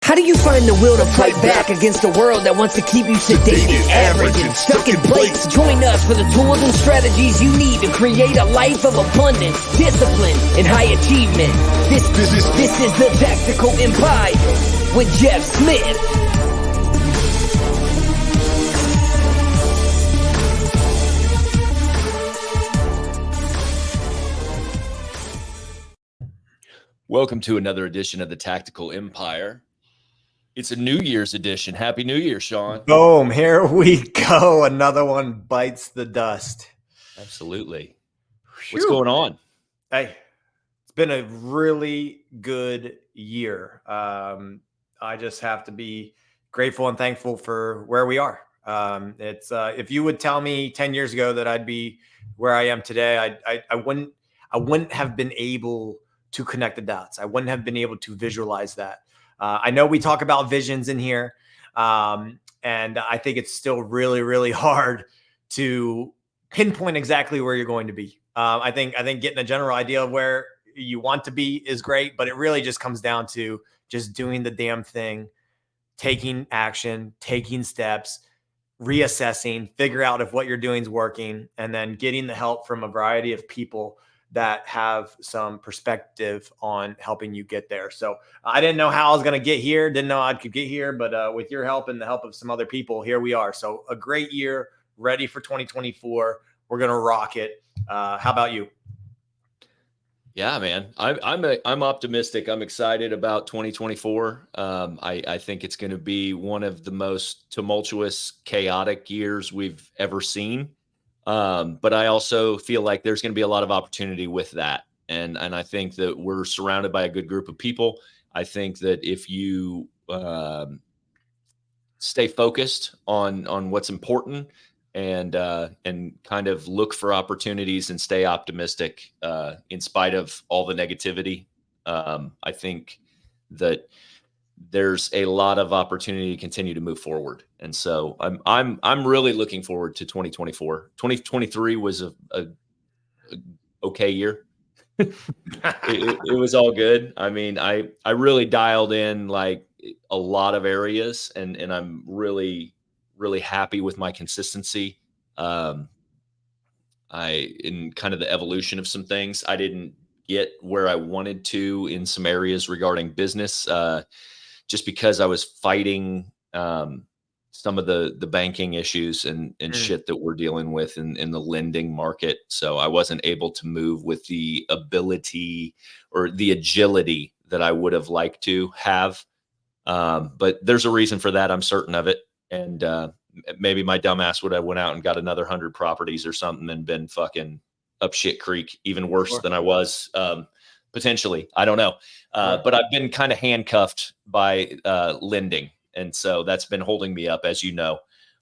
How do you find the will to fight back against a world that wants to keep you sedated, average, and stuck in place? Join us for the tools and strategies you need to create a life of abundance, discipline, and high achievement. This is the Tactical Empire with Jeff Smith. Welcome to another edition of the Tactical Empire. It's a New Year's edition. Happy New Year, Sean. Boom. Here we go. Another one bites the dust. Absolutely. Whew. What's going on? Hey, it's been a really good year. I just have to be grateful and thankful for where we are. If you would tell me 10 years ago that I'd be where I am today, I wouldn't have been able to connect the dots. I wouldn't have been able to visualize that. I know we talk about visions in here, and I think it's still really, really hard to pinpoint exactly where you're going to be. I think getting a general idea of where you want to be is great, but it really just comes down to just doing the damn thing, taking action, taking steps, reassessing, figure out if what you're doing is working, and then getting the help from a variety of people that have some perspective on helping you get there. So I didn't know how I was going to get here. Didn't know I could get here, but with your help and the help of some other people, here we are. So a great year, ready for 2024. We're going to rock it. How about you? Yeah, man, I'm optimistic. I'm excited about 2024. I think it's going to be one of the most tumultuous, chaotic years we've ever seen. But I also feel like there's going to be a lot of opportunity with that. And I think that we're surrounded by a good group of people. I think that if you stay focused on what's important and kind of look for opportunities and stay optimistic in spite of all the negativity, I think that there's a lot of opportunity to continue to move forward. And so I'm really looking forward to 2024. 2023 was a okay year. it was all good. I mean, I really dialed in like a lot of areas and I'm really, really happy with my consistency. In kind of the evolution of some things, I didn't get where I wanted to in some areas regarding business, just because I was fighting some of the banking issues and shit that we're dealing with in the lending market. So I wasn't able to move with the ability or the agility that I would have liked to have. But there's a reason for that. I'm certain of it. And maybe my dumbass would have went out and got another 100 properties or something and been fucking up shit creek, even worse than I was. Potentially, I don't know. But I've been kind of handcuffed by lending. And so that's been holding me up, as you know.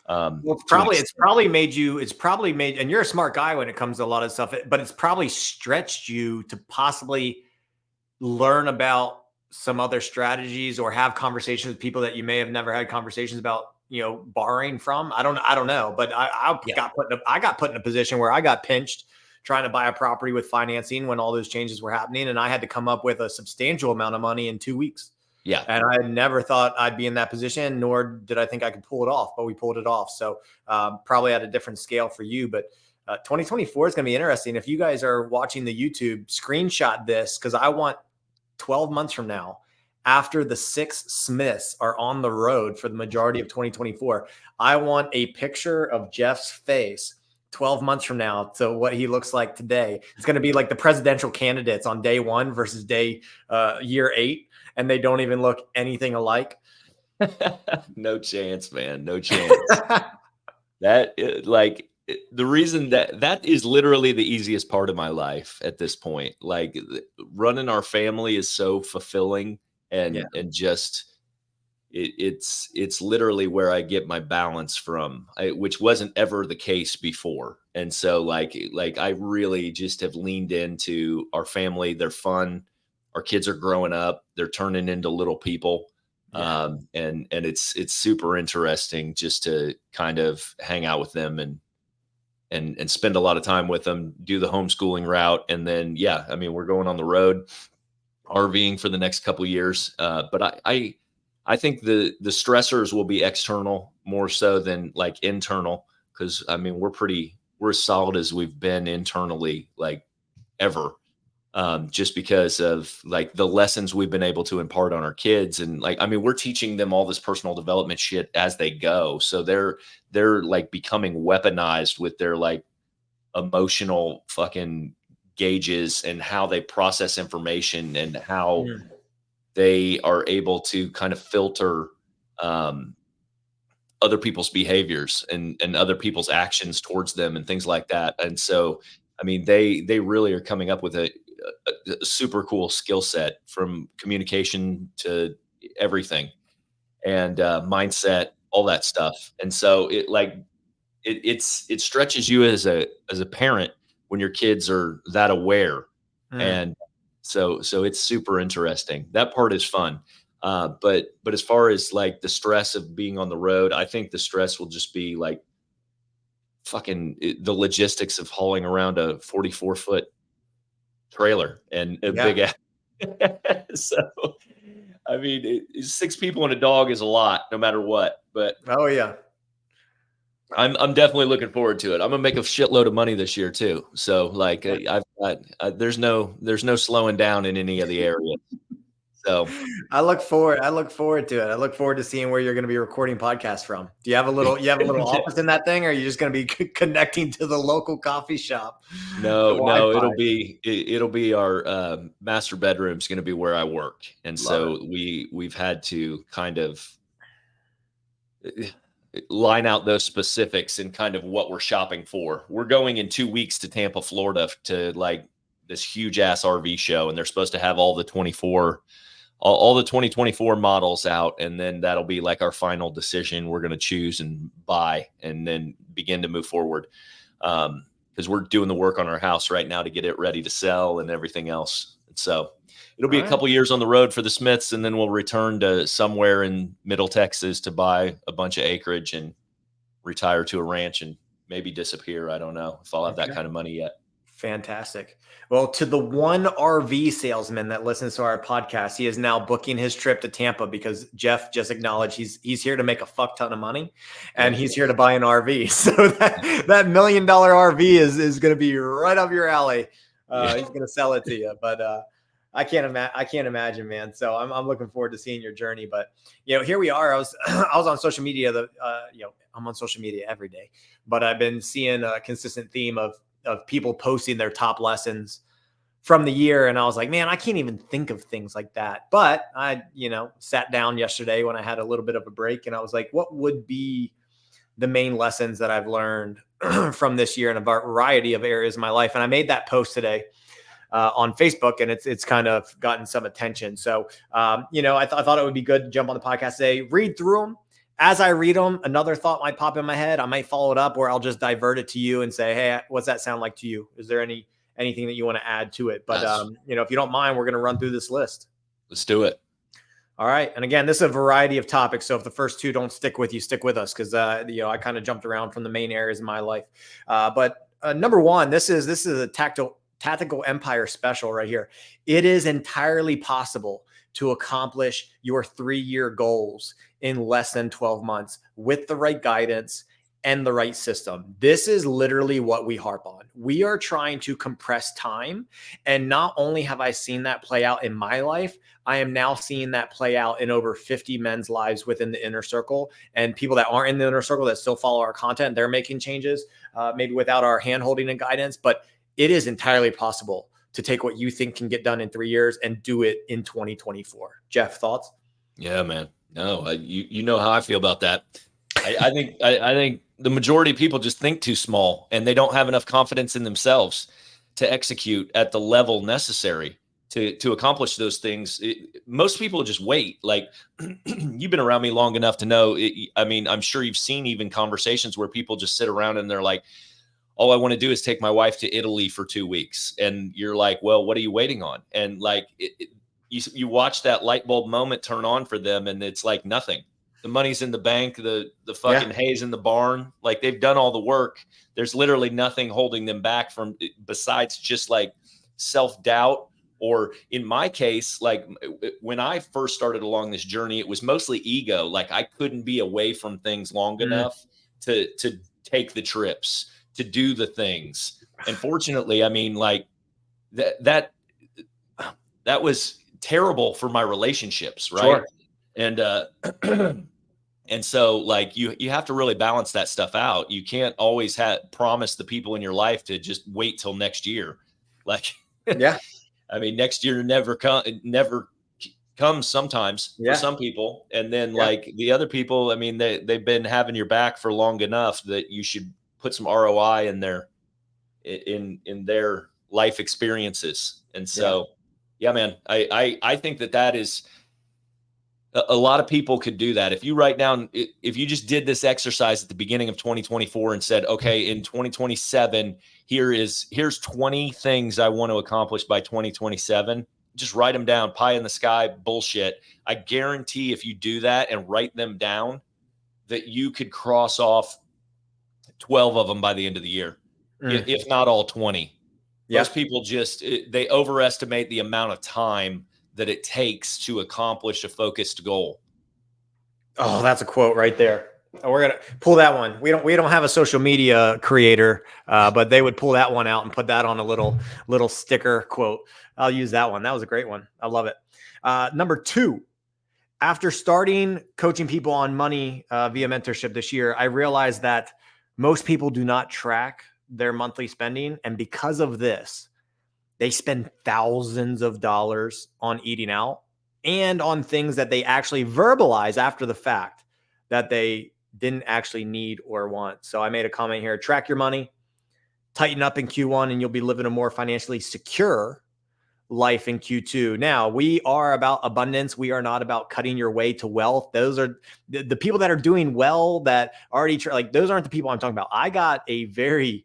Well, it's probably made, and you're a smart guy when it comes to a lot of stuff, but it's probably stretched you to possibly learn about some other strategies or have conversations with people that you may have never had conversations about, borrowing from. I don't know, but I got put in a position where I got pinched trying to buy a property with financing when all those changes were happening. And I had to come up with a substantial amount of money in 2 weeks. Yeah. And I never thought I'd be in that position, nor did I think I could pull it off, but we pulled it off. So probably at a different scale for you, but 2024 is going to be interesting. If you guys are watching the YouTube, screenshot this, because I want 12 months from now, after the 6 Smiths are on the road for the majority of 2024, I want a picture of Jeff's face 12 months from now to what he looks like today. It's going to be like the presidential candidates on day 1 versus year 8. And they don't even look anything alike. No chance, man. No chance. The reason that is literally the easiest part of my life at this point. Like running our family is so fulfilling and just it's literally where I get my balance from, which wasn't ever the case before. And so like I really just have leaned into our family. They're fun. Our kids are growing up. They're turning into little people. And it's super interesting just to kind of hang out with them and spend a lot of time with them, do the homeschooling route. And then, we're going on the road RVing for the next couple of years. But I think the stressors will be external more so than like internal. Cause I mean, we're as solid as we've been internally, like ever. Just because of like the lessons we've been able to impart on our kids. And like, I mean, we're teaching them all this personal development shit as they go. So they're like becoming weaponized with their like emotional fucking gauges and how they process information and how Mm. they are able to kind of filter um, other people's behaviors and other people's actions towards them and things like that. And so, I mean, they really are coming up with a super cool skill set from communication to everything and mindset, all that stuff. And so it like it stretches you as a parent when your kids are that aware. Mm. And so it's super interesting. That part is fun. But as far as like the stress of being on the road, I think the stress will just be like the logistics of hauling around a 44-foot trailer and a big Yeah. ass. So I mean, six people and a dog is a lot, no matter what. But Oh yeah. I'm definitely looking forward to it. I'm gonna make a shitload of money this year too. So like I've got there's no slowing down in any of the areas. So I look forward to it. I look forward to seeing where you're going to be recording podcasts from. Do you have a little office in that thing, or are you just going to be connecting to the local coffee shop? The no, Wi-Fi. it'll be our master bedroom's going to be where I work, and Love it. so we've had to kind of line out those specifics and kind of what we're shopping for. We're going in 2 weeks to Tampa, Florida, to like this huge ass RV show, and they're supposed to have all the 2024 models out, and then that'll be like our final decision. We're going to choose and buy, and then begin to move forward. Because we're doing the work on our house right now to get it ready to sell and everything else. And so it'll All be a right. couple years on the road for the Smiths, and then we'll return to somewhere in Middle Texas to buy a bunch of acreage and retire to a ranch and maybe disappear. I don't know if I'll have that Okay. kind of money yet. Fantastic. Well, to the one RV salesman that listens to our podcast, he is now booking his trip to Tampa because Jeff just acknowledged he's here to make a fuck ton of money, and Yeah. he's here to buy an RV. So that $1 million RV is going to be right up your alley. Yeah. He's going to sell it to you, but I can't imagine, man. So I'm looking forward to seeing your journey. But here we are. I was I was on social media. I'm on social media every day, but I've been seeing a consistent theme of people posting their top lessons from the year. And I was like, man, I can't even think of things like that. But I, sat down yesterday when I had a little bit of a break, and I was like, what would be the main lessons that I've learned from this year in a variety of areas of my life? And I made that post today on Facebook, and it's kind of gotten some attention. So, I thought it would be good to jump on the podcast today, read through them. As I read them, another thought might pop in my head. I might follow it up, or I'll just divert it to you and say, hey, what's that sound like to you? Is there anything that you want to add to it? But, if you don't mind, we're going to run through this list. Let's do it. All right. And again, this is a variety of topics. So if the first two don't stick with you, stick with us, because, I kind of jumped around from the main areas of my life. But number one, this is a tactical empire special right here. It is entirely possible to accomplish your 3-year goals in less than 12 months with the right guidance and the right system. This is literally what we harp on. We are trying to compress time. And not only have I seen that play out in my life, I am now seeing that play out in over 50 men's lives within the inner circle, and people that aren't in the inner circle that still follow our content. They're making changes, maybe without our hand holding and guidance, but it is entirely possible to take what you think can get done in 3 years and do it in 2024. Jeff, thoughts? Yeah, man. No, you know how I feel about that. I think the majority of people just think too small, and they don't have enough confidence in themselves to execute at the level necessary to accomplish those things. Most people just wait. Like you've been around me long enough to know. I mean, I'm sure you've seen even conversations where people just sit around and they're like, all I want to do is take my wife to Italy for 2 weeks. And you're like, well, what are you waiting on? And like, you watch that light bulb moment turn on for them, and it's like nothing. The money's in the bank, the fucking hay's in the barn. Like they've done all the work. There's literally nothing holding them back from besides just like self-doubt Or in my case, like when I first started along this journey, it was mostly ego. Like I couldn't be away from things long enough to take the trips, to do the things. And fortunately, I mean, like that was terrible for my relationships, right? Sure. And and so like you have to really balance that stuff out. You can't always promise the people in your life to just wait till next year. Like Yeah. I mean, next year never comes sometimes for Yeah. some people. And then Yeah. like the other people, I mean, they've been having your back for long enough that you should put some ROI in their life experiences. And so, yeah, man, I think that is a lot of people could do that. If you write down, if you just did this exercise at the beginning of 2024 and said, okay, in 2027, here's 20 things I want to accomplish by 2027. Just write them down. Pie in the sky bullshit. I guarantee if you do that and write them down, that you could cross off 12 of them by the end of the year, if not all 20. Yeah. Most people they overestimate the amount of time that it takes to accomplish a focused goal. Oh, that's a quote right there. We're gonna pull that one. We don't have a social media creator, but they would pull that one out and put that on a little sticker quote. I'll use that one. That was a great one. I love it. Number 2, after starting coaching people on money via mentorship this year, I realized that most people do not track their monthly spending, and because of this, they spend thousands of dollars on eating out and on things that they actually verbalize after the fact that they didn't actually need or want. So I made a comment here: track your money, tighten up in Q1, and you'll be living a more financially secure life in Q2. Now, we are about abundance. We are not about cutting your way to wealth. Those are the people that are doing well, that already like those aren't the people I'm talking about. I got a very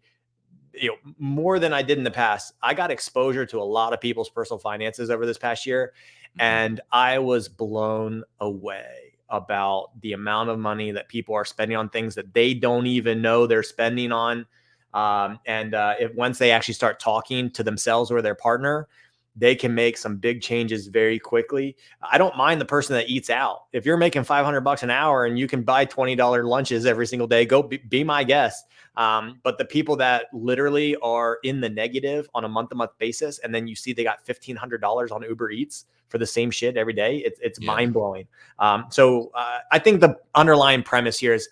more than I did in the past. I got exposure to a lot of people's personal finances over this past year, and I was blown away about the amount of money that people are spending on things that they don't even know they're spending on. If once they actually start talking to themselves or their partner, they can make some big changes very quickly. I don't mind the person that eats out. If you're making $500 an hour and you can buy $20 lunches every single day, go be my guest. But the people that literally are in the negative on a month-to-month basis, and then you see they got $1,500 on Uber Eats for the same shit every day, it's mind-blowing. So I think the underlying premise here is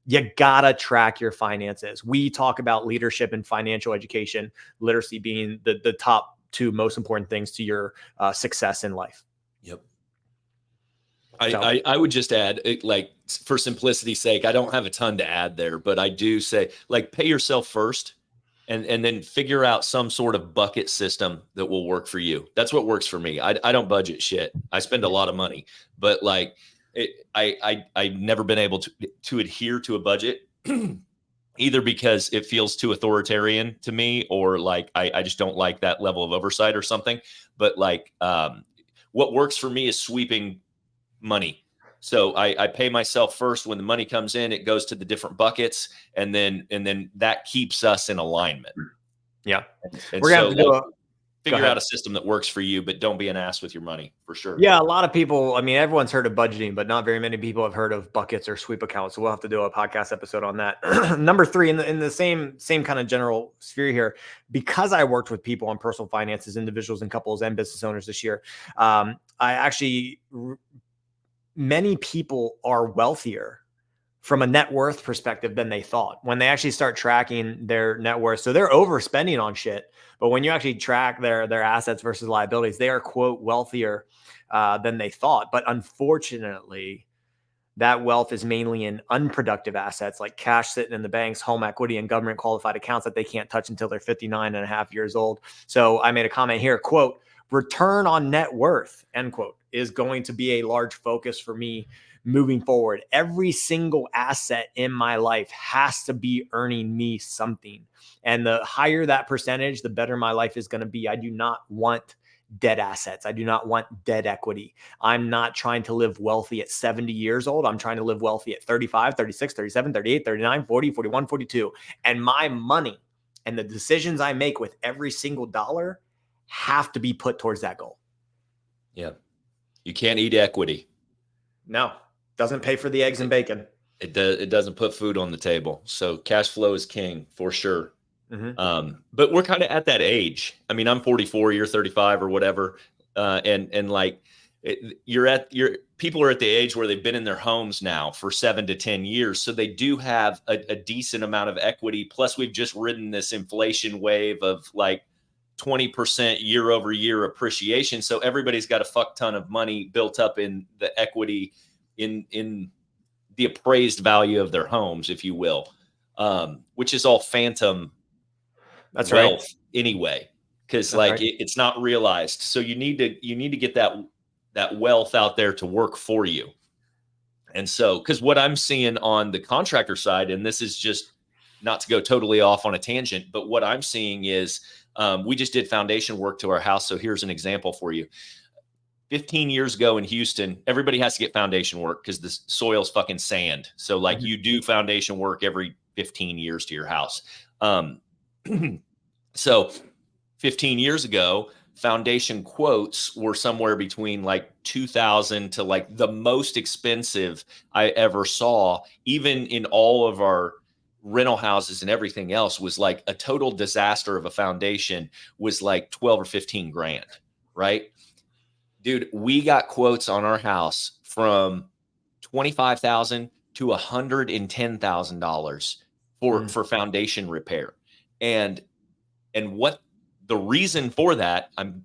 you gotta track your finances. We talk about leadership and financial education, literacy being the top 2 most important things to your success in life. Yep. I would just add, like, for simplicity's sake, I don't have a ton to add there, but I do say, like, pay yourself first and then figure out some sort of bucket system that will work for you. That's what works for me. I don't budget shit. I spend a lot of money, but like I've never been able to adhere to a budget either because it feels too authoritarian to me, or like I just don't like that level of oversight or something. But like what works for me is sweeping money. So I pay myself first. When the money comes in, it goes to the different buckets, and then that keeps us in alignment. Yeah. And we're gonna have to do figure out a system that works for you, but don't be an ass with your money, for sure. Yeah, a lot of people, I mean, everyone's heard of budgeting, but not very many people have heard of buckets or sweep accounts. So we'll have to do a podcast episode on that. Number 3, in the same kind of general sphere here, because I worked with people on personal finances, individuals and couples and business owners this year, many people are wealthier from a net worth perspective than they thought when they actually start tracking their net worth. So they're overspending on shit, but when you actually track their assets versus liabilities, they are, quote, wealthier than they thought. But unfortunately, that wealth is mainly in unproductive assets like cash sitting in the banks, home equity, and government qualified accounts that they can't touch until they're 59 and a half years old. So I made a comment here, quote, return on net worth, end quote, is going to be a large focus for me moving forward. Every single asset in my life has to be earning me something. And the higher that percentage, the better my life is going to be. I do not want dead assets. I do not want dead equity. I'm not trying to live wealthy at 70 years old. I'm trying to live wealthy at 35, 36, 37, 38, 39, 40, 41, 42. And my money and the decisions I make with every single dollar have to be put towards that goal. Yeah. You can't eat equity. No, doesn't pay for the eggs and bacon. It doesn't put food on the table. So cash flow is king for sure. But we're kind of at that age. I mean, I'm 44, you're 35 or whatever. And like people are at the age where they've been in their homes now for 7 to 10 years. So they do have a decent amount of equity. Plus we've just ridden this inflation wave of like 20% year over year appreciation. So everybody's got a fuck ton of money built up in the equity in the appraised value of their homes, if you will, which is all phantom That's wealth right. anyway, because like it's not realized. So you need to get that wealth out there to work for you. And so, because what I'm seeing on the contractor side, and this is just not to go totally off on a tangent, but what I'm seeing is we just did foundation work to our house. So here's an example for you. 15 years ago in Houston, everybody has to get foundation work because the soil's fucking sand. So like you do foundation work every 15 years to your house. So 15 years ago, foundation quotes were somewhere between like 2,000 to like the most expensive I ever saw, even in all of our rental houses and everything else, was like a total disaster of a foundation was like 12 or 15 grand, right? Dude, we got quotes on our house from $25,000 to $110,000 for foundation repair. And what the reason for that, I'm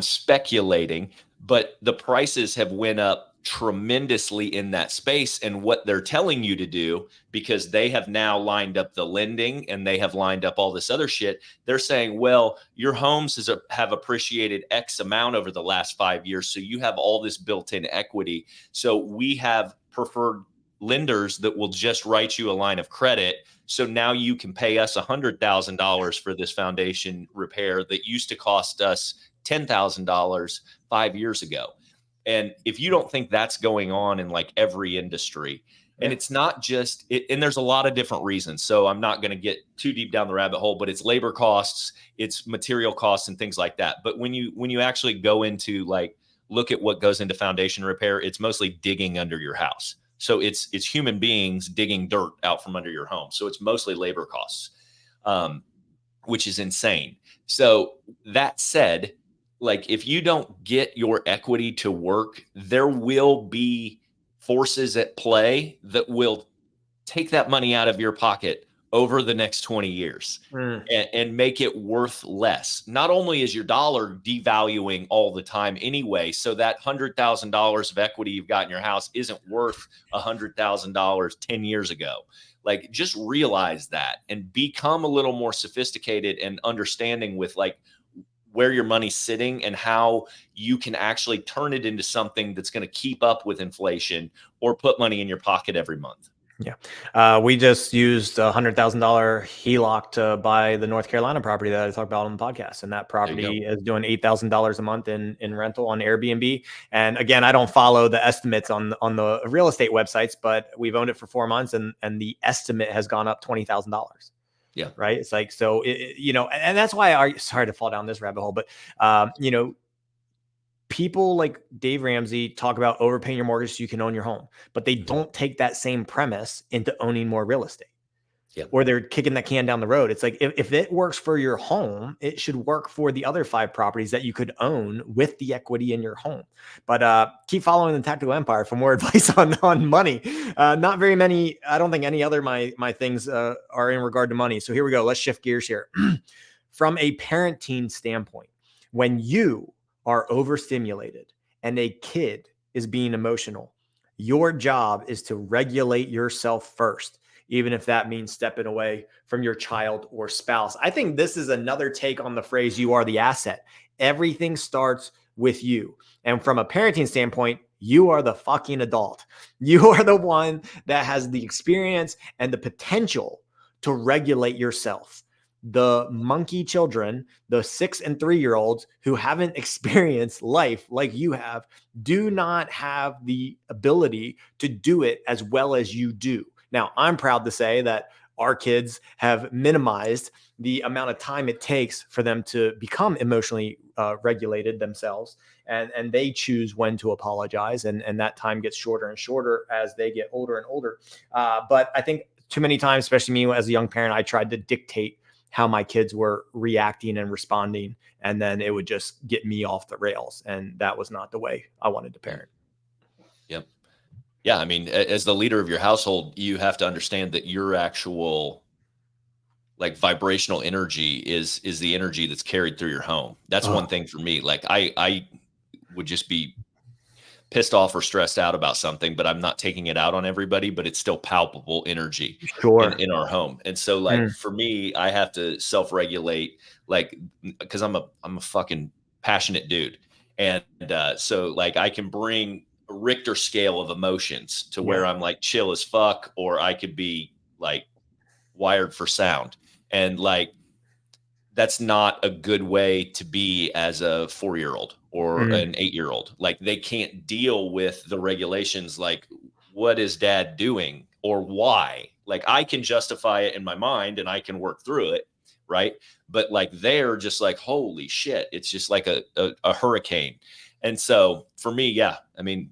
speculating, but the prices have went up tremendously in that space. And what they're telling you to do, because they have now lined up the lending and they have lined up all this other shit, they're saying, well, your homes have appreciated X amount over the last 5 years. So you have all this built-in equity. So we have preferred lenders that will just write you a line of credit. So now you can pay us $100,000 for this foundation repair that used to cost us $10,000 5 years ago. And if you don't think that's going on in like every industry, and it's not just and there's a lot of different reasons. So I'm not going to get too deep down the rabbit hole, but it's labor costs, it's material costs and things like that. But when you actually go into like, look at what goes into foundation repair, it's mostly digging under your house. So it's human beings digging dirt out from under your home. So it's mostly labor costs, which is insane. So that said, like if you don't get your equity to work, there will be forces at play that will take that money out of your pocket over the next 20 years and make it worth less. Not only is your dollar devaluing all the time anyway, so that $100,000 of equity you've got in your house isn't worth $100,000 10 years ago. Like just realize that and become a little more sophisticated and understanding with like where your money's sitting and how you can actually turn it into something that's going to keep up with inflation or put money in your pocket every month. Yeah. We just used $100,000 HELOC to buy the North Carolina property that I talked about on the podcast. And that property is doing $8,000 a month in rental on Airbnb. And again, I don't follow the estimates on the real estate websites, but we've owned it for 4 months and the estimate has gone up $20,000. Yeah. Right. It's like, so, and that's why sorry to fall down this rabbit hole, but, people like Dave Ramsey talk about overpaying your mortgage so you can own your home, but they don't take that same premise into owning more real estate. Yeah. Or they're kicking that can down the road. It's like, if it works for your home, it should work for the other 5 properties that you could own with the equity in your home. But keep following the Tactical Empire for more advice on money. Not very many. I don't think any other my things are in regard to money. So here we go. Let's shift gears here. From a parenting standpoint, when you are overstimulated and a kid is being emotional, your job is to regulate yourself first, even if that means stepping away from your child or spouse. I think this is another take on the phrase, you are the asset. Everything starts with you. And from a parenting standpoint, you are the fucking adult. You are the one that has the experience and the potential to regulate yourself. The monkey children, the 6 and 3-year-olds who haven't experienced life like you have, do not have the ability to do it as well as you do. Now, I'm proud to say that our kids have minimized the amount of time it takes for them to become emotionally regulated themselves. And they choose when to apologize. And that time gets shorter and shorter as they get older and older. But I think too many times, especially me as a young parent, I tried to dictate how my kids were reacting and responding. And then it would just get me off the rails. And that was not the way I wanted to parent. Yep. Yeah. I mean, as the leader of your household, you have to understand that your actual like vibrational energy is the energy that's carried through your home. That's one thing for me. Like I would just be pissed off or stressed out about something, but I'm not taking it out on everybody, but it's still palpable energy Sure. in our home. And so like for me, I have to self-regulate, like, cause I'm a fucking passionate dude. And so like I can bring a Richter scale of emotions to where I'm like chill as fuck, or I could be like wired for sound. And like, that's not a good way to be as a 4-year-old or an 8-year-old. Like they can't deal with the regulations. Like, what is dad doing or why? Like I can justify it in my mind and I can work through it. Right. But like, they're just like, holy shit. It's just like a hurricane. And so for me, yeah, I mean,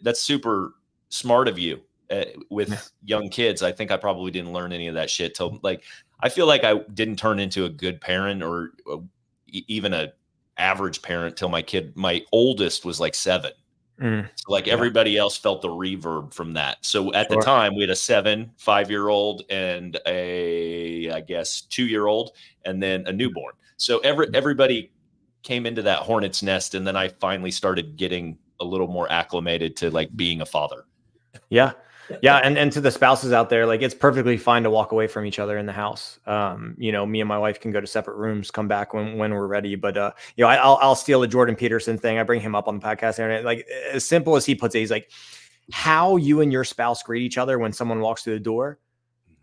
that's super smart of you with young kids. I think I probably didn't learn any of that shit till like, I feel like I didn't turn into a good parent or even a average parent till my oldest was like 7. So like everybody else felt the reverb from that. So at the time we had a 7, 5-year-old and I guess 2-year-old and then a newborn. So everybody came into that hornet's nest. And then I finally started getting a little more acclimated to like being a father. Yeah. Yeah. And to the spouses out there, like it's perfectly fine to walk away from each other in the house. Me and my wife can go to separate rooms, come back when we're ready. But, I'll steal a Jordan Peterson thing. I bring him up on the podcast. And like as simple as he puts it, he's like, how you and your spouse greet each other when someone walks through the door.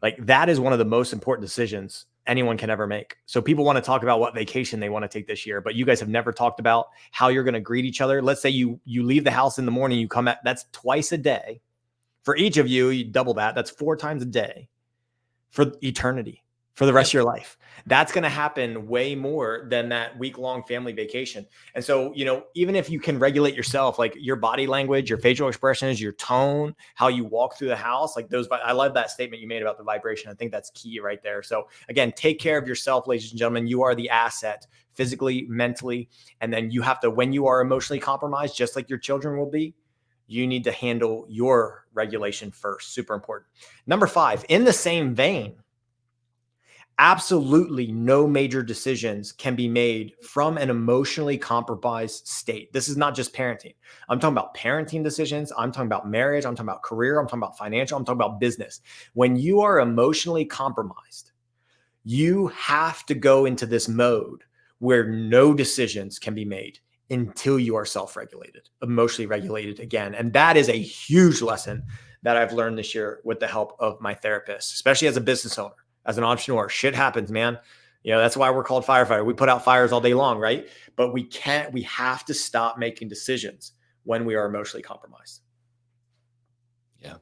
Like that is one of the most important decisions anyone can ever make. So people want to talk about what vacation they want to take this year, but you guys have never talked about how you're going to greet each other. Let's say you leave the house in the morning, you come at that's twice a day. For each of you, you double that. That's 4 times a day for eternity, for the rest of your life. That's going to happen way more than that week-long family vacation. And so, even if you can regulate yourself, like your body language, your facial expressions, your tone, how you walk through the house, like those, I love that statement you made about the vibration. I think that's key right there. So again, take care of yourself, ladies and gentlemen. You are the asset physically, mentally. And then you have to, when you are emotionally compromised, just like your children will be, you need to handle your regulation first. Super important. Number 5, in the same vein, absolutely no major decisions can be made from an emotionally compromised state. This is not just parenting. I'm talking about parenting decisions. I'm talking about marriage. I'm talking about career. I'm talking about financial. I'm talking about business. When you are emotionally compromised, you have to go into this mode where no decisions can be made until you are self-regulated, emotionally regulated again. And that is a huge lesson that I've learned this year with the help of my therapist, especially as a business owner, as an entrepreneur. Shit happens, man. That's why we're called firefighter. We put out fires all day long, right? But we have to stop making decisions when we are emotionally compromised. Yeah.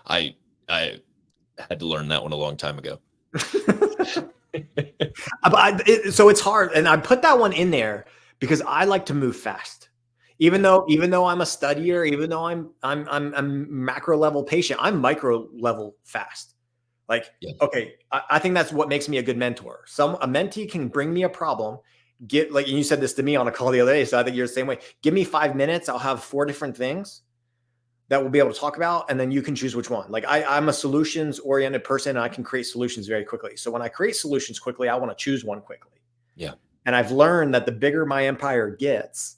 I had to learn that one a long time ago. So it's hard. And I put that one in there because I like to move fast. Even though I'm a studier, even though I'm macro level patient, I'm micro level fast. Like, okay, I think that's what makes me a good mentor. A mentee can bring me a problem, and you said this to me on a call the other day, so I think you're the same way. Give me 5 minutes, I'll have 4 different things that we'll be able to talk about, and then you can choose which one. Like I'm a solutions-oriented person, and I can create solutions very quickly. So when I create solutions quickly, I want to choose one quickly. Yeah. And I've learned that the bigger my empire gets,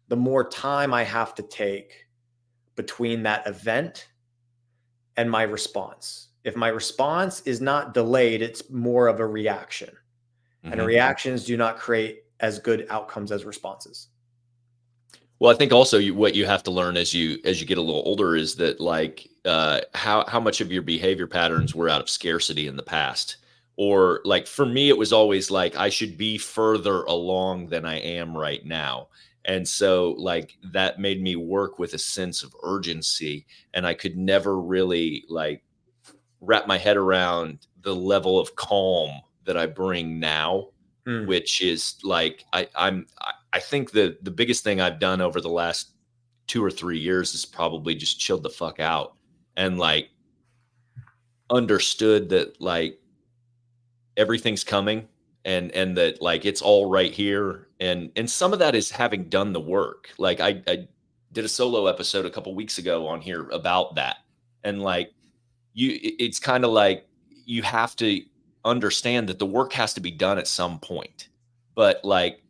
the more time I have to take between that event and my response. If my response is not delayed, it's more of a reaction. And reactions do not create as good outcomes as responses. Well, I think also what you have to learn as you get a little older is that like how much of your behavior patterns were out of scarcity in the past. Or like for me, it was always like I should be further along than I am right now. And so like that made me work with a sense of urgency, and I could never really like wrap my head around the level of calm that I bring now, Mm. which is like, I think the biggest thing I've done over the last 2 or 3 years is probably just chilled the fuck out and like understood that like everything's coming and that like it's all right here. And some of that is having done the work. Like I did a solo episode a couple weeks ago on here about that. And like it's kind of like you have to understand that the work has to be done at some point. But like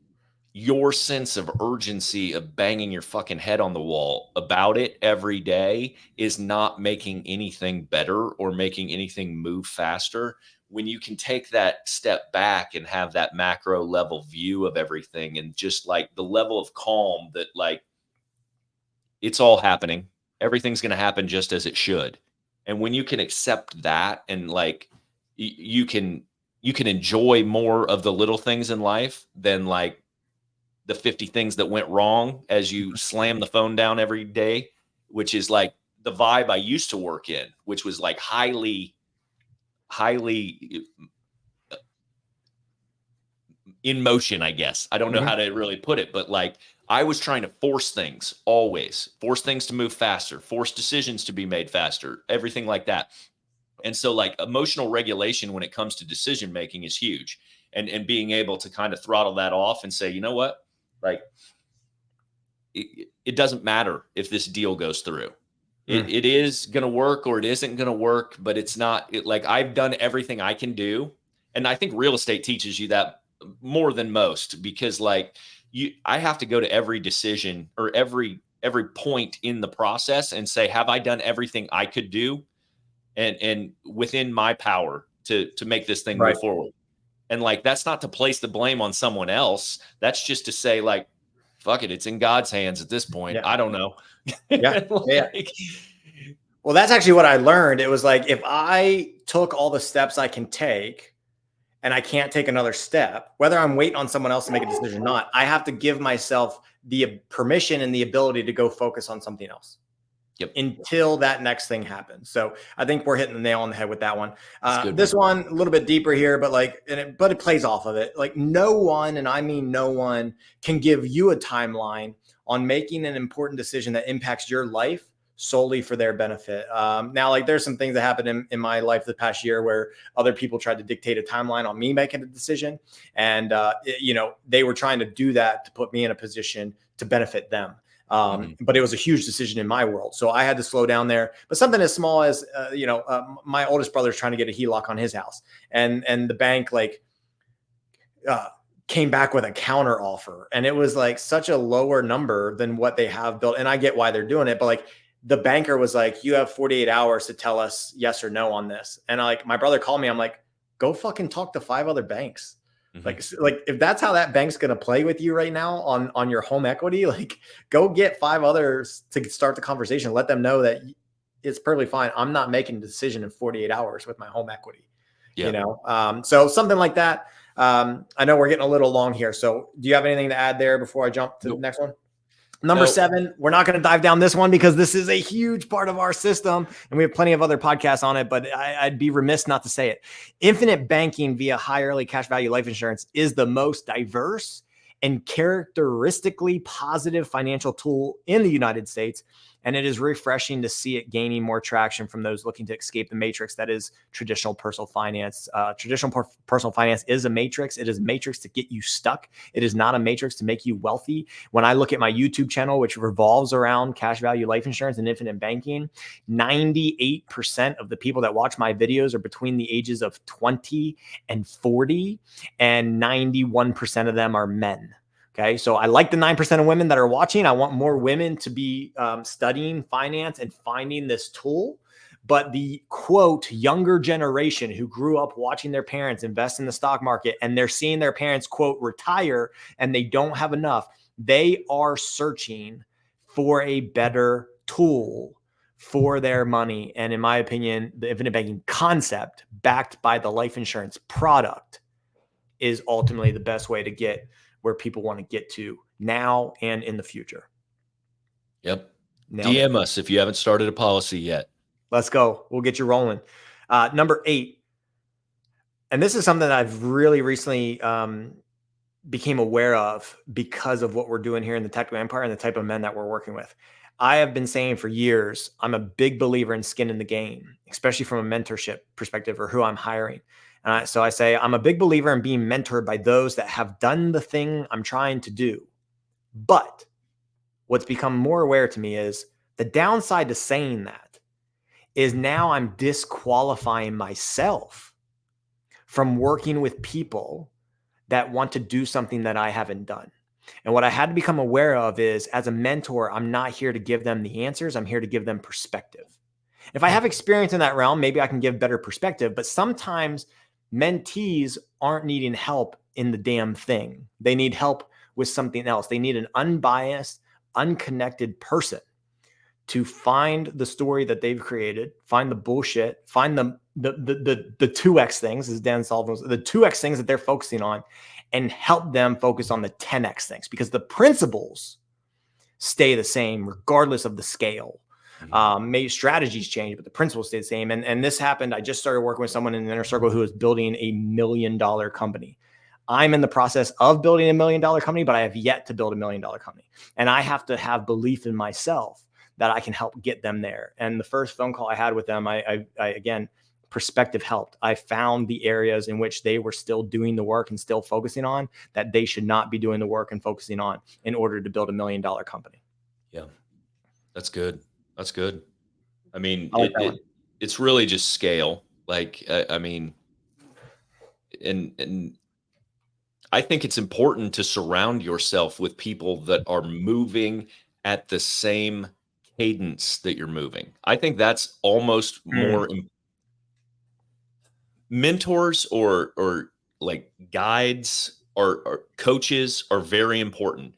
your sense of urgency of banging your fucking head on the wall about it every day is not making anything better or making anything move faster. When you can take that step back and have that macro level view of everything and just like the level of calm that like it's all happening, everything's going to happen just as it should. And when you can accept that and like you can enjoy more of the little things in life than like the 50 things that went wrong as you slam the phone down every day, which is like the vibe I used to work in, which was like highly in motion, I guess. I don't know Mhm. how to really put it, but like I was trying to force things always, force things to move faster, force decisions to be made faster, everything like that. And so like emotional regulation when it comes to decision making is huge. And being able to kind of throttle that off and say, you know what? Like it doesn't matter if this deal goes through. Mm. It is going to work or it isn't going to work, but it's not like I've done everything I can do. And I think real estate teaches you that more than most because like I have to go to every decision or every point in the process and say, have I done everything I could do and within my power to make this thing Right. move forward? And like that's not to place the blame on someone else. That's just to say like, fuck it, it's in God's hands at this point. Yeah. I don't know. Yeah. Yeah. Like, Well, that's actually what I learned. It was like if I took all the steps I can take and I can't take another step, whether I'm waiting on someone else to make a decision or not, I have to give myself the permission and the ability to go focus on something else. Yep. Until that next thing happens. So I think we're hitting the nail on the head with that one. This one. one a little bit deeper here, but like, but it plays off of it. Like no one, and I mean no one, can give you a timeline on making an important decision that impacts your life solely for their benefit. Now, like there's some things that happened in my life the past year where other people tried to dictate a timeline on me making a decision. And, they were trying to do that to put me in a position to benefit them. But it was a huge decision in my world. So I had to slow down there. But something as small as, my oldest brother's trying to get a HELOC on his house and the bank came back with a counter offer. And it was like such a lower number than what they have built. And I get why they're doing it, but like the banker was like, you have 48 hours to tell us yes or no on this. And my brother called me. I'm like, go fucking talk to 5 other banks. Like if that's how that bank's going to play with you right now on your home equity, like go get 5 others to start the conversation. Let them know that it's perfectly fine. I'm not making a decision in 48 hours with my home equity, so something like that. I know we're getting a little long here. So do you have anything to add there before I jump to the next one? Number 7, we're not going to dive down this one because this is a huge part of our system and we have plenty of other podcasts on it, but I'd be remiss not to say it. Infinite banking via high early cash value life insurance is the most diverse and characteristically positive financial tool in the United States. And it is refreshing to see it gaining more traction from those looking to escape the matrix that is traditional personal finance. Personal finance is a matrix. It is a matrix to get you stuck. It is not a matrix to make you wealthy. When I look at my YouTube channel, which revolves around cash value life insurance and infinite banking, 98% of the people that watch my videos are between the ages of 20 and 40, and 91% of them are men. Okay. So I like the 9% of women that are watching. I want more women to be studying finance and finding this tool. But the quote, younger generation who grew up watching their parents invest in the stock market and they're seeing their parents, quote, retire and they don't have enough. They are searching for a better tool for their money. And in my opinion, the infinite banking concept backed by the life insurance product is ultimately the best way to get where people want to get to now and in the future. Yep. DM us if you haven't started a policy yet. Let's go. We'll get you rolling. Number 8, and this is something that I've really recently became aware of because of what we're doing here in the tech empire and the type of men that we're working with. I have been saying for years, I'm a big believer in skin in the game, especially from a mentorship perspective or who I'm hiring. So I say, I'm a big believer in being mentored by those that have done the thing I'm trying to do. But what's become more aware to me is the downside to saying that is now I'm disqualifying myself from working with people that want to do something that I haven't done. And what I had to become aware of is, as a mentor, I'm not here to give them the answers. I'm here to give them perspective. If I have experience in that realm, maybe I can give better perspective. But sometimes mentees aren't needing help in the damn thing. They need help with something else. They need an unbiased, unconnected person to find the story that they've created, find the bullshit, find the 2x things, as Dan Sullivan was, the 2x things that they're focusing on, and help them focus on the 10x things, because the principles stay the same regardless of the scale. Maybe strategies change, but the principles stay the same. And this happened. I just started working with someone in the inner circle who is building $1 million company. I'm in the process of building $1 million company, but I have yet to build $1 million company. And I have to have belief in myself that I can help get them there. And the first phone call I had with them, I again, perspective helped. I found the areas in which they were still doing the work and still focusing on that they should not be doing the work and focusing on in order to build $1 million company. Yeah, that's good. That's good. I mean, I like that one. it's really just scale. Like, I mean, and I think it's important to surround yourself with people that are moving at the same cadence that you're moving. I think that's almost more mentors or like guides or coaches are very important.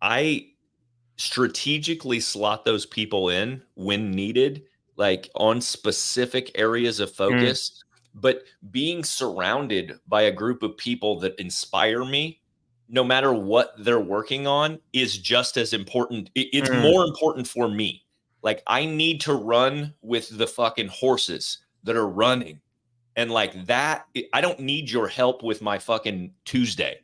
I strategically slot those people in when needed, like on specific areas of focus. But being surrounded by a group of people that inspire me, no matter what they're working on, is just as important. It's more important for me. Like, I need to run with the fucking horses that are running. And like that, I don't need your help with my fucking Tuesday.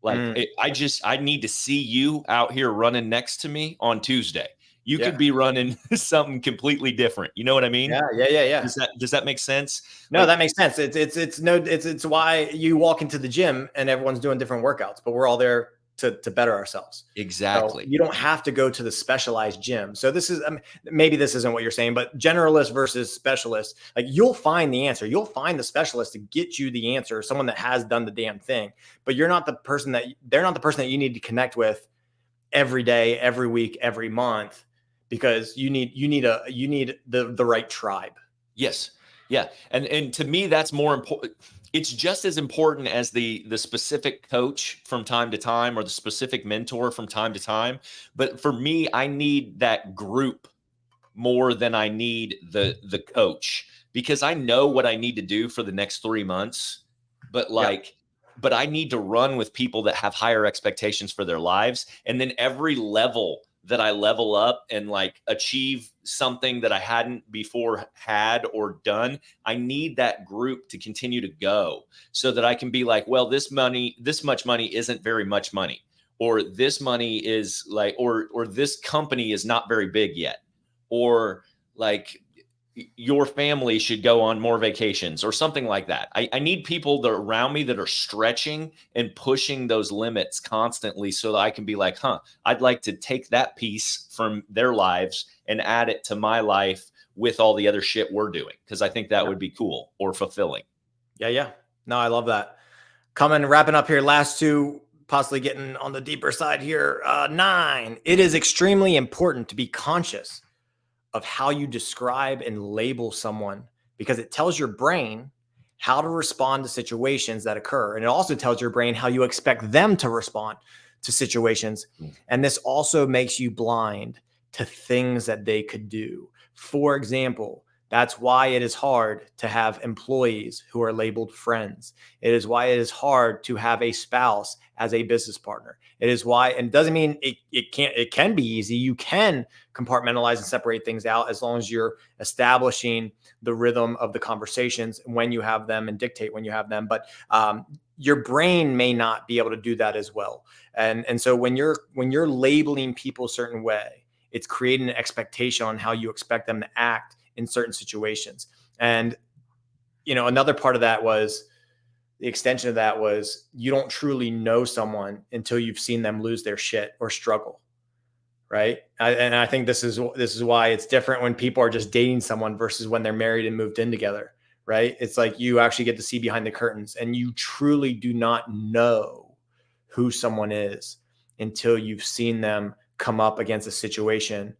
Like, I need to see you out here running next to me on Tuesday. You could be running something completely different. You know what I mean? Yeah. Does that make sense? No, Like, that makes sense. It's why you walk into the gym and everyone's doing different workouts, but we're all there to better ourselves. exactly. So you don't have to go to the specialized gym. So this is, maybe this isn't what you're saying, but generalist versus specialist, like, you'll find the answer. You'll find the specialist to get you the answer, someone that has done the damn thing, but they're not the person that you need to connect with every day, every week, every month, because you need the right tribe. Yes. Yeah. And to me, that's more important. It's just as important as the specific coach from time to time or the specific mentor from time to time. But for me, I need that group more than I need the coach, because I know what I need to do for the next 3 months. But but I need to run with people that have higher expectations for their lives. And then every level that I level up and like achieve something that I hadn't before had or done, I need that group to continue to go so that I can be like, well, this much money isn't very much money, or this money is like, or this company is not very big yet, or like, your family should go on more vacations or something like that. I need people that are around me that are stretching and pushing those limits constantly so that I can be like, I'd like to take that piece from their lives and add it to my life with all the other shit we're doing. Cause I think that would be cool or fulfilling. Yeah. No, I love that. Wrapping up here. Last two, possibly getting on the deeper side here. 9, it is extremely important to be conscious of how you describe and label someone, because it tells your brain how to respond to situations that occur. And it also tells your brain how you expect them to respond to situations. And this also makes you blind to things that they could do. For example, That's why it is hard to have employees who are labeled friends. It is why it is hard to have a spouse as a business partner. It is why, and it doesn't mean it can be easy. You can compartmentalize and separate things out as long as you're establishing the rhythm of the conversations when you have them and dictate when you have them. But your brain may not be able to do that as well. And so when you're labeling people a certain way, it's creating an expectation on how you expect them to act in certain situations. And, another part of that was the extension of that was you don't truly know someone until you've seen them lose their shit or struggle. Right. And I think this is why it's different when people are just dating someone versus when they're married and moved in together. Right. It's like you actually get to see behind the curtains, and you truly do not know who someone is until you've seen them come up against a situation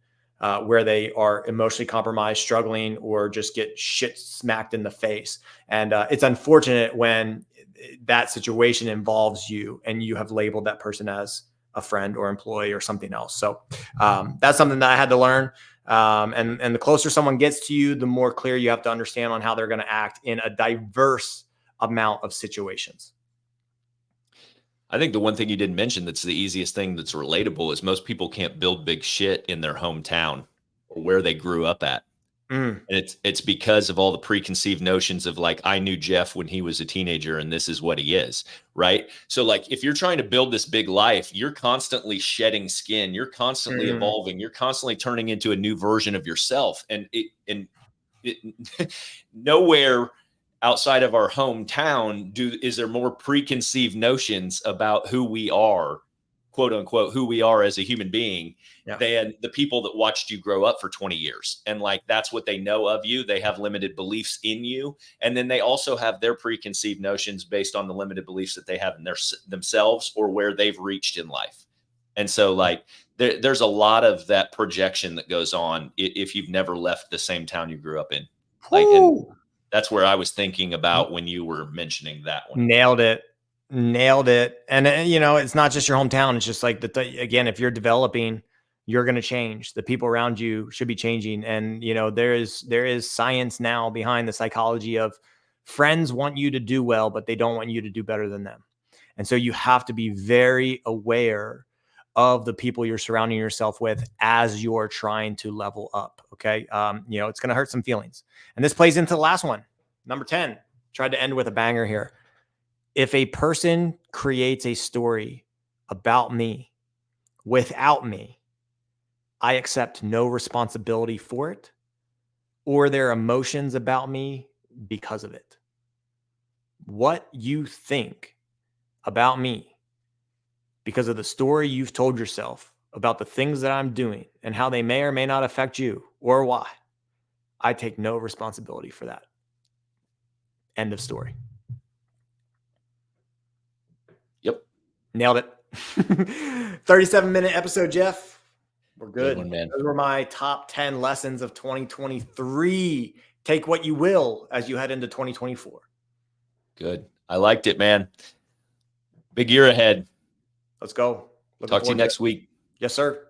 where they are emotionally compromised, struggling, or just get shit smacked in the face. And it's unfortunate when that situation involves you and you have labeled that person as a friend or employee or something else. So that's something that I had to learn. And the closer someone gets to you, the more clear you have to understand on how they're going to act in a diverse amount of situations. I think the one thing you didn't mention that's the easiest thing that's relatable is most people can't build big shit in their hometown or where they grew up at. And it's because of all the preconceived notions of like, I knew Jeff when he was a teenager and this is what he is, right? So like, if you're trying to build this big life, you're constantly shedding skin, you're constantly evolving, you're constantly turning into a new version of yourself. And nowhere outside of our hometown is there more preconceived notions about who we are, quote unquote, who we are as a human being than the people that watched you grow up for 20 years. And like, that's what they know of you. They have limited beliefs in you. And then they also have their preconceived notions based on the limited beliefs that they have in themselves or where they've reached in life. And so like, there's a lot of that projection that goes on if you've never left the same town you grew up in. Like, and that's where I was thinking about when you were mentioning that one. Nailed it. And it's not just your hometown. It's just like again, if you're developing, you're going to change. The people around you should be changing. And, there is science now behind the psychology of friends want you to do well, but they don't want you to do better than them. And so you have to be very aware of the people you're surrounding yourself with as you're trying to level up. Okay. It's going to hurt some feelings. And this plays into the last one. Number 10, tried to end with a banger here. If a person creates a story about me without me, I accept no responsibility for it or their emotions about me because of it. What you think about me because of the story you've told yourself about the things that I'm doing and how they may or may not affect you or why, I take no responsibility for that. End of story. Yep. Nailed it. 37-minute episode, Jeff. We're good. Good one, man. Those were my top 10 lessons of 2023. Take what you will as you head into 2024. Good. I liked it, man. Big year ahead. Let's go. Talk to you next week. Yes, sir.